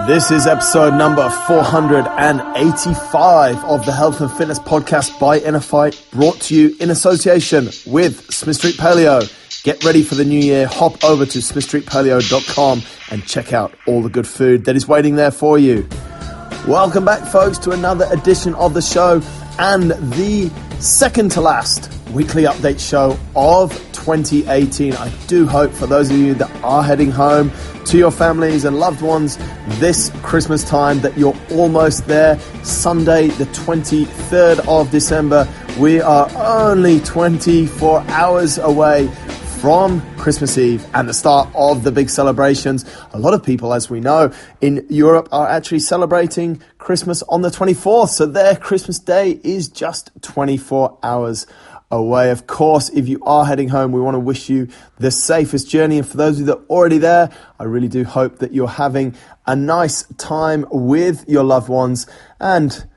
This is episode number 485 of the Health and Fitness Podcast by InnerFight, brought to you in association with Smith Street Paleo. Get ready for the new year. Hop over to smithstreetpaleo.com and check out all the good food that is waiting there for you. Welcome back, folks, to another edition of the show and the second to last weekly update show of 2018. I do hope for those of you that are heading home to your families and loved ones this Christmas time that you're almost there. Sunday, the 23rd of December. We are only 24 hours away from Christmas Eve and the start of the big celebrations. A lot of people, as we know, in Europe are actually celebrating Christmas on the 24th. So their Christmas Day is just 24 hours away. Of course, if you are heading home, we want to wish you the safest journey. And for those of you that are already there, I really do hope that you're having a nice time with your loved ones. And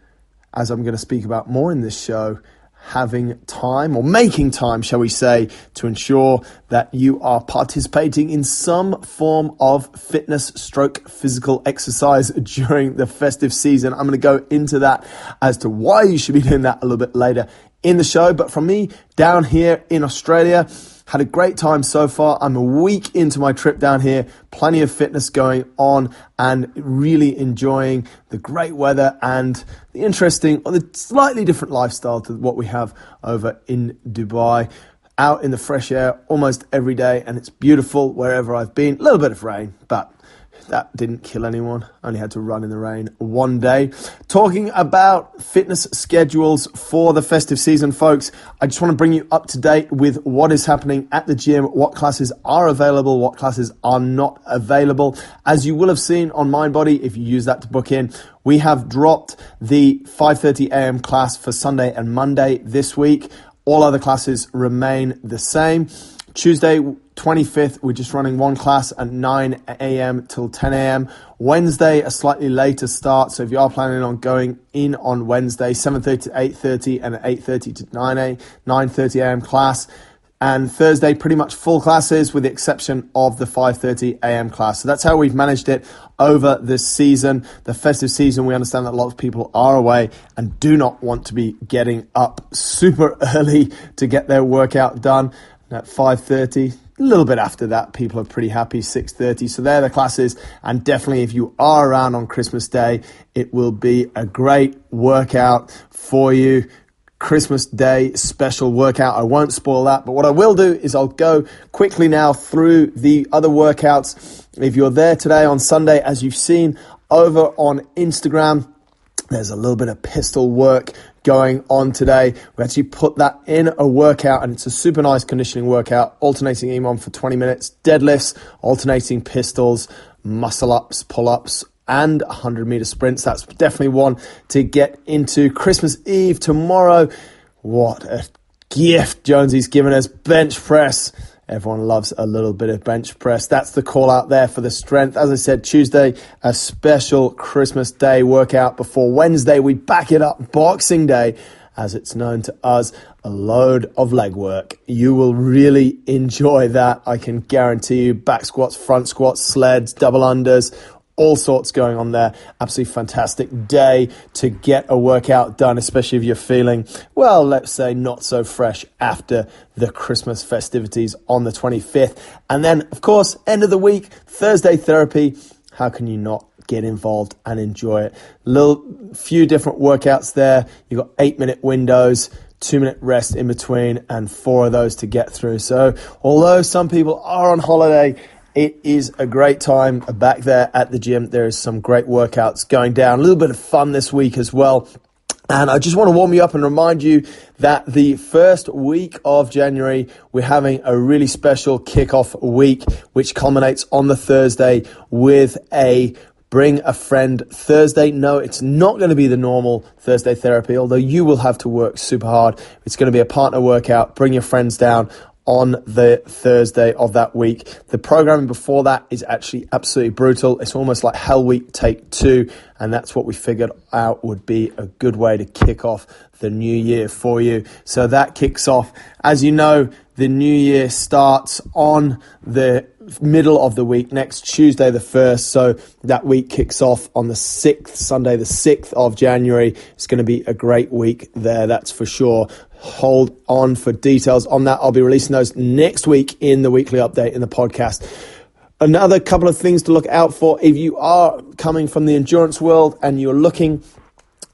as I'm going to speak about more in this show, having time, or making time, shall we say, to ensure that you are participating in some form of fitness stroke physical exercise during the festive season. I'm going to go into that as to why you should be doing that a little bit later in the show. But from me down here in Australia, had a great time so far. I'm a week into my trip down here. Plenty of fitness going on and really enjoying the great weather and the interesting, or the slightly different lifestyle to what we have over in Dubai. Out in the fresh air almost every day, and it's beautiful wherever I've been. A little bit of rain, but that didn't kill anyone. Only had to run in the rain one day. Talking about fitness schedules for the festive season, folks, I just want to bring you up to date with what is happening at the gym, what classes are available, what classes are not available. As you will have seen on MindBody, if you use that to book in, we have dropped the 5:30 a.m. class for Sunday and Monday this week. All other classes remain the same. Tuesday, 25th, we're just running one class at 9 a.m. till 10 a.m. Wednesday, a slightly later start. So if you are planning on going in on Wednesday, 7:30 to 8:30 and 8:30 to 9:30 a.m. class. And Thursday, pretty much full classes with the exception of the 5:30 a.m. class. So that's how we've managed it over this season. The festive season, we understand that a lot of people are away and do not want to be getting up super early to get their workout done. At 5:30, a little bit after that, people are pretty happy, 6:30. So they're the classes. And definitely if you are around on Christmas Day, it will be a great workout for you. Christmas Day special workout. I won't spoil that, but what I will do is I'll go quickly now through the other workouts. If you're there today on Sunday, as you've seen over on Instagram, there's a little bit of pistol work going on today. We actually put that in a workout, and it's a super nice conditioning workout, alternating EMOM for 20 minutes, deadlifts, alternating pistols, muscle ups, pull-ups, and 100-meter sprints. That's definitely one to get into. Christmas Eve tomorrow. What a gift Jonesy's given us. Bench press. Everyone loves a little bit of bench press. That's the call out there for the strength. As I said, Tuesday, a special Christmas Day workout. Before Wednesday, we back it up. Boxing Day, as it's known to us, a load of leg work. You will really enjoy that. I can guarantee you. Back squats, front squats, sleds, double unders, all sorts going on there. Absolutely fantastic day to get a workout done, especially if you're feeling, well, let's say not so fresh after the Christmas festivities on the 25th. And then, of course, end of the week, Thursday therapy. How can you not get involved and enjoy it? Few different workouts there. You've got 8-minute windows, 2-minute rest in between, and 4 of those to get through. So although some people are on holiday, it is a great time back there at the gym. There is some great workouts going down. A little bit of fun this week as well. And I just want to warm you up and remind you that the first week of January, we're having a really special kickoff week, which culminates on the Thursday with a Bring a Friend Thursday. No, it's not going to be the normal Thursday therapy, although you will have to work super hard. It's going to be a partner workout. Bring your friends down on the Thursday of that week. The programming before that is actually absolutely brutal. It's almost like Hell Week Take 2, and that's what we figured out would be a good way to kick off the new year for you. So that kicks off, as you know, the new year starts on the middle of the week, next Tuesday the 1st. So that week kicks off on the 6th, Sunday the 6th of January. It's going to be a great week there, that's for sure. Hold on for details on that. I'll be releasing those next week in the weekly update in the podcast. Another couple of things to look out for if you are coming from the endurance world and you're looking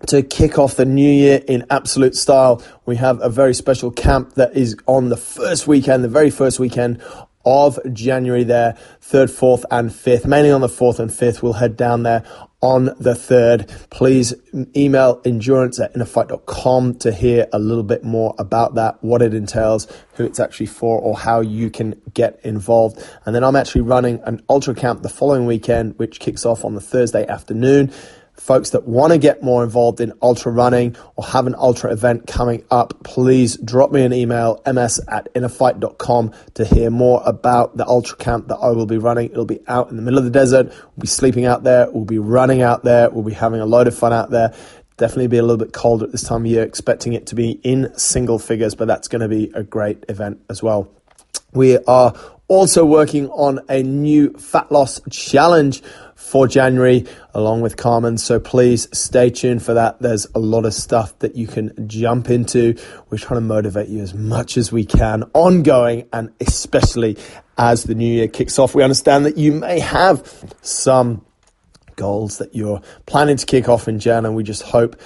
to kick off the new year in absolute style. We have a very special camp that is on the very first weekend of January there, 3rd, 4th and 5th. Mainly on the 4th and 5th, we'll head down there on the 3rd. Please email endurance@innerfight.com to hear a little bit more about that, what it entails, who it's actually for, or how you can get involved. And then I'm actually running an ultra camp the following weekend, which kicks off on the Thursday afternoon. Folks that want to get more involved in ultra running or have an ultra event coming up, please drop me an email, ms@innerfight.com, to hear more about the ultra camp that I will be running. It'll be out in the middle of the desert. We'll be sleeping out there. We'll be running out there. We'll be having a load of fun out there. Definitely be a little bit colder at this time of year, expecting it to be in single figures, but that's going to be a great event as well. We are also working on a new fat loss challenge for January along with Carmen, so please stay tuned for that. There's a lot of stuff that you can jump into. We're trying to motivate you as much as we can ongoing, and especially as the new year kicks off. We understand that you may have some goals that you're planning to kick off in Jan, and we just hope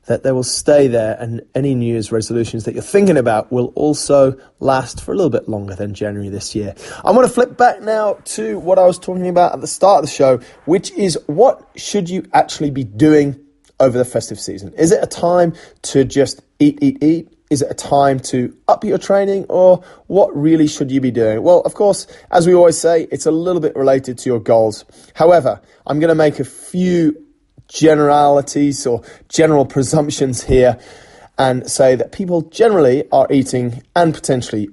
that they will stay there, and any New Year's resolutions that you're thinking about will also last for a little bit longer than January this year. I'm going to flip back now to what I was talking about at the start of the show, which is what should you actually be doing over the festive season? Is it a time to just eat? Is it a time to up your training, or what really should you be doing? Well, of course, as we always say, it's a little bit related to your goals. However, I'm going to make a few generalities or general presumptions here and say that people generally are eating and potentially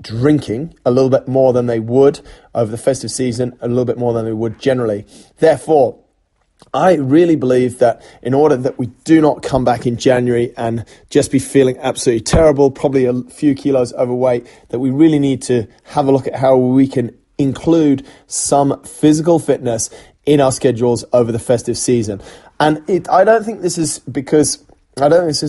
drinking a little bit more than they would over the festive season, a little bit more than they would generally. Therefore, I really believe that in order that we do not come back in January and just be feeling absolutely terrible, probably a few kilos overweight, that we really need to have a look at how we can include some physical fitness in our schedules over the festive season. And I don't think this is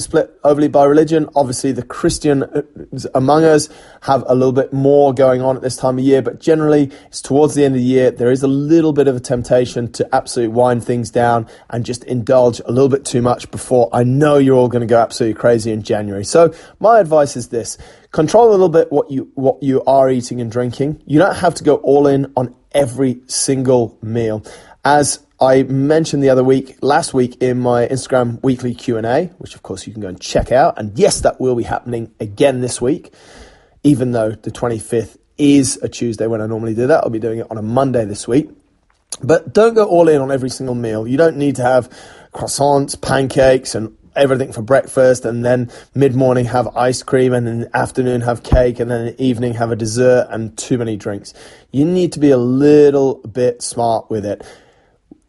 split overly by religion. Obviously, the Christians among us have a little bit more going on at this time of year, but generally, it's towards the end of the year. There is a little bit of a temptation to absolutely wind things down and just indulge a little bit too much before I know you're all going to go absolutely crazy in January. So my advice is this: control a little bit what you are eating and drinking. You don't have to go all in on every single meal. As I mentioned last week in my Instagram weekly Q&A, which of course you can go and check out. And yes, that will be happening again this week, even though the 25th is a Tuesday when I normally do that. I'll be doing it on a Monday this week. But don't go all in on every single meal. You don't need to have croissants, pancakes, and everything for breakfast, and then mid-morning have ice cream, and in the afternoon have cake, and then in the evening have a dessert and too many drinks. You need to be a little bit smart with it.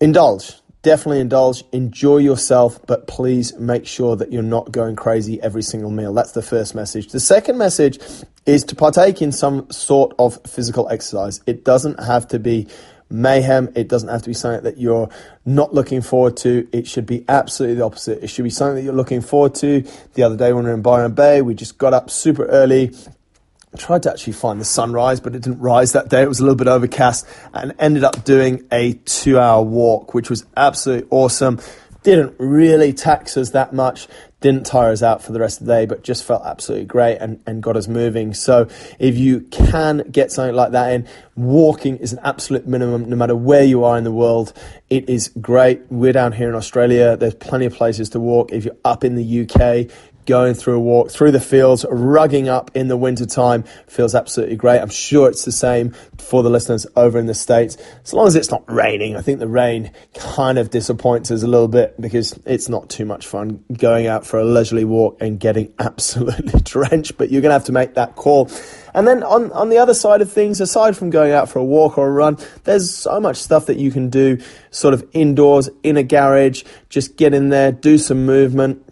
Indulge, definitely indulge, enjoy yourself, but please make sure that you're not going crazy every single meal. That's the first message. The second message is to partake in some sort of physical exercise. It doesn't have to be mayhem. It doesn't have to be something that you're not looking forward to. It should be absolutely the opposite. It should be something that you're looking forward to. The other day when we were in Byron Bay, we just got up super early. I tried to actually find the sunrise, but it didn't rise that day. It was a little bit overcast, and ended up doing a 2-hour walk, which was absolutely awesome. Didn't really tax us that much, didn't tire us out for the rest of the day, but just felt absolutely great and got us moving. So if you can get something like that in, walking is an absolute minimum no matter where you are in the world. It is great. We're down here in Australia. There's plenty of places to walk. If you're up in the UK, going through a walk through the fields, rugging up in the wintertime feels absolutely great. I'm sure it's the same for the listeners over in the States, as long as it's not raining. I think the rain kind of disappoints us a little bit because it's not too much fun going out for a leisurely walk and getting absolutely drenched, but you're going to have to make that call. And then on the other side of things, aside from going out for a walk or a run, there's so much stuff that you can do sort of indoors, in a garage. Just get in there, do some movement.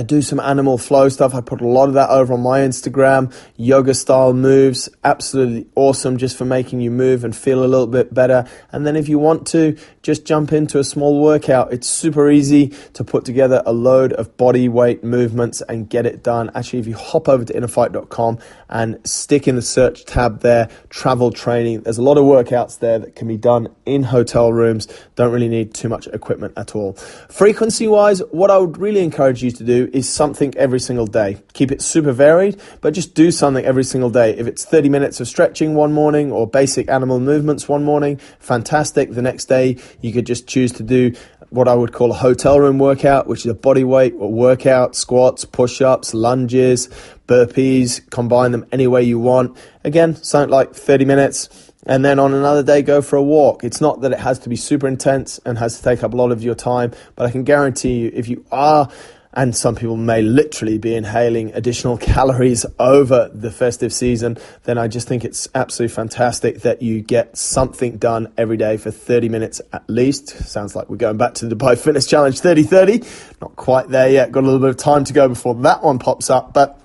Do some animal flow stuff. I put a lot of that over on my Instagram. Yoga style moves, absolutely awesome just for making you move and feel a little bit better. And then if you want to, just jump into a small workout. It's super easy to put together a load of body weight movements and get it done. Actually, if you hop over to InnerFight.com and stick in the search tab there, travel training, there's a lot of workouts there that can be done in hotel rooms. Don't really need too much equipment at all. Frequency wise, what I would really encourage you to do is something every single day. Keep it super varied, but just do something every single day. If it's 30 minutes of stretching one morning or basic animal movements one morning, fantastic. The next day, you could just choose to do what I would call a hotel room workout, which is a body weight workout, squats, push-ups, lunges, burpees, combine them any way you want. Again, something like 30 minutes. And then on another day, go for a walk. It's not that it has to be super intense and has to take up a lot of your time, but I can guarantee you if you are, and some people may literally be inhaling additional calories over the festive season, then I just think it's absolutely fantastic that you get something done every day for 30 minutes at least. Sounds like we're going back to the Dubai Fitness Challenge 30-30. Not quite there yet. Got a little bit of time to go before that one pops up, but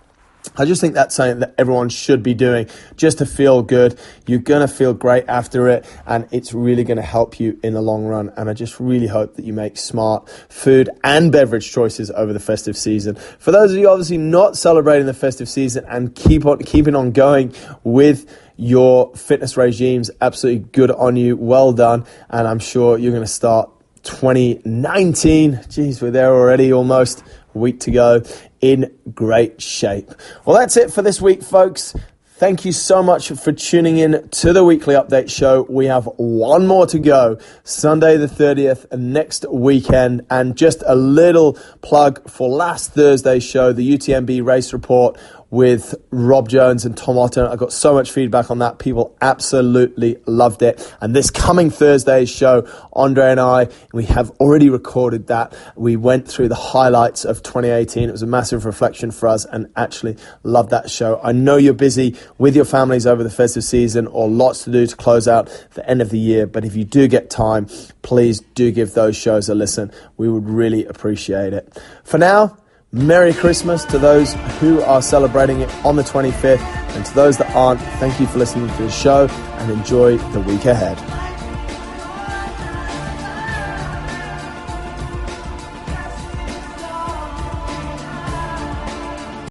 I just think that's something that everyone should be doing just to feel good. You're going to feel great after it, and it's really going to help you in the long run. And I just really hope that you make smart food and beverage choices over the festive season. For those of you obviously not celebrating the festive season and keeping on going with your fitness regimes, absolutely good on you. Well done. And I'm sure you're going to start 2019. Geez, we're there already, almost a week to go, in great shape. Well, that's it for this week, folks. Thank you so much for tuning in to the weekly update show. We have one more to go, Sunday the 30th, next weekend. And just a little plug for last Thursday's show, the UTMB race report with Rob Jones and Tom Otten. I got so much feedback on that. People absolutely loved it. And this coming Thursday's show, Andre and I, we have already recorded that. We went through the highlights of 2018. It was a massive reflection for us and actually loved that show. I know you're busy with your families over the festive season or lots to do to close out the end of the year. But if you do get time, please do give those shows a listen. We would really appreciate it. For now, Merry Christmas to those who are celebrating it on the 25th, and to those that aren't, thank you for listening to the show and enjoy the week ahead.